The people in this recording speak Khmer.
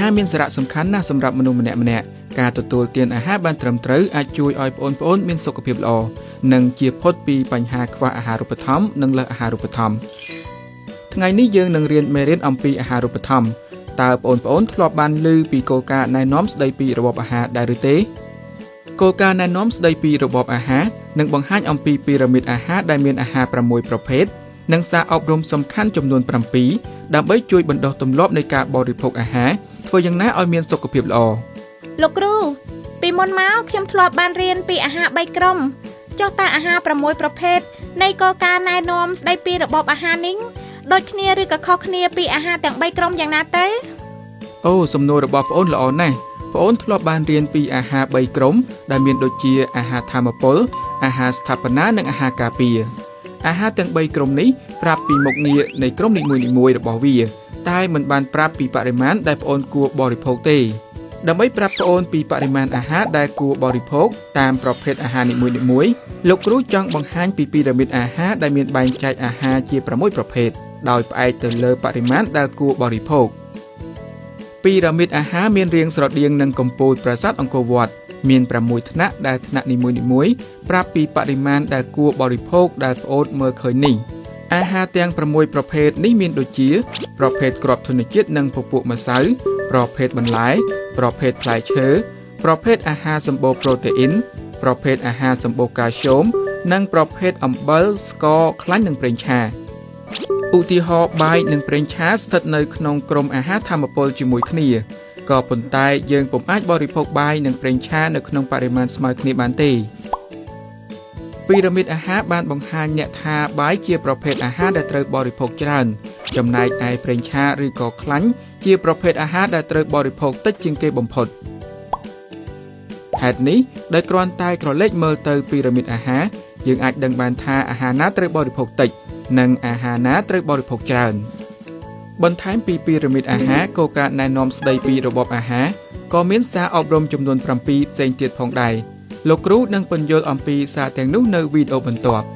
ហារមានសារៈសំខាន់ណាស់សម្រាប់មនុស្សម្នាក់ៗការទទួលទានអាហារបានត្រឹមត្រូវអាចជួយឲ្យបងប្អូនមានសុខភាពល្អនិងជៀសផុតពីបញ្ហាខ្វះអាហារូបត្ថម្ភនិងលើសអាហារូបត្ថម្ភថ្ងៃនេះយើងនឹងរៀនមេរៀនអំពីអាហារូបត្ថម្ភតើបងប្អូនធ្លាប់បានឮពីគោលការណ៍ណែនាំស្ដីពីរបបអាហារដែរឬទេគោលការណ៍ណែនាំស្ដីពីរបបអាហារនឹងបង្ហាញអំពីពីរ៉ាមីតអាហារដែលមានអាហារ6ប្រភេទនិងសារអប់រំសំខាន់ចំនួន7ដើម្បីជួយបណ្ដុះទម្លាប់នៃការបរិភោគអាហារធ្វើយ៉ាងណាឲ្យមានសុខភាពល្អលោកគ្រូពីមុនមកខ្ញុំធ្លាប់បានរៀនពីអាហារ3ក្រុមចុះតើអាហារ6ប្រភេទនៃគោលការណ៍ណែនាំស្ដីពីរបបអាហារនេះដូចគ្នាឬក៏ខុសគ្នាពីអាហារទាំង3ក្រុមយ៉ាងណាទេអូសំណួររបស់ប្អូនល្អណាស់ប្អូនធ្លាប់បានរៀនពីអាហារ3ក្រុមដែលមានដូចជាអាហារថាមពលអាហារស្ថាបនានិងអាហារការពារអាហារទាំង3ក្រុមនេះប្រាប់ពីមុខងារនៃក្រុមនីមួយៗរបស់វាតែមិនបានប្រាប់ពីបរិមាណដែលប្អូនគួរបរិភោគទេដើម្បីប្រាប់ប្អូនពីបរិមាណអាហារដែលគួរបរិភោគតាមប្រភេទអាហារនីមួយៗលោកគ្រូចង់បង្ហាញពីពីរ៉ាមីតអាហារដែលមានបែងចែកអាហារជា6ប្រភេទដោយផ្អែកទៅលើបរិមាណដែលគួរបរិភោគពីរ៉ាមីតអាហារមានរាងស្រដៀងនឹងកំពូលប្រាសាទអង្គរវត្តមាន6ថ្នាក់ដែលថ្នាក់នីមួយៗប្រាប់ពីបរិមាណដែលគួរបរិភោគដែលប្អូនមើលឃើញនេះអាហារទាំង6ប្រភេទនេះមានដូចជាប្រភេទគ្រាប់ធញ្ញជាតិនិងពពួកម្សៅប្រភេទបន្លែប្រភេទផ្លែឈើប្រភេទអាហារសម្បូរប្រូតេអ៊ីនប្រភេទអាហារសម្បូរកាល់ស្យូមនិងប្រភេទអំបិលស្ករខ្លាញ់និងប្រេងឆាឧទាហរណ៍បាយនិងប្រេងឆាស្ថិតនៅក្នុងក្រុមអាហារថាមពលជាមួយគ្នាក៏ប៉ុន្តែយើងពុំអាចបរិភោគបាយនិងប្រេងឆានៅក្នុងបរិមាណស្មើគ្នាបានទេពីរ៉ាមីតអាហារបានបង្ហាញអ្នកថាបាយជាប្រភេទអាហារដែលត្រូវបរិភោគច្រើនចំណែកឯប្រេងឆាឬក៏ខ្លាញ់ជាប្រភេទអាហារដែលត្រូវបរិភោគតិចជាងគេបំផុតហេតុនេះដោយគ្រាន់តែក្រឡេកមើលទៅពីរ៉ាមីតអាហារយើងអាចដឹងបានថាអាហារណាត្រូវបរិភោគតិចនិងអាហារណាត្រូវបរិភោគច្រើនបន្ថែមពីពីរ៉ាមីតអាហារគោលការណ៍ណែនាំស្ដីពីរបបអាហារក៏មានសារអប់រំចំនួន7ផ្សេងទៀតផងដែរលោកគ្រូនឹងពន្យល់អំពីសារទាំងនោះនៅវីដេអូបន្ទាប់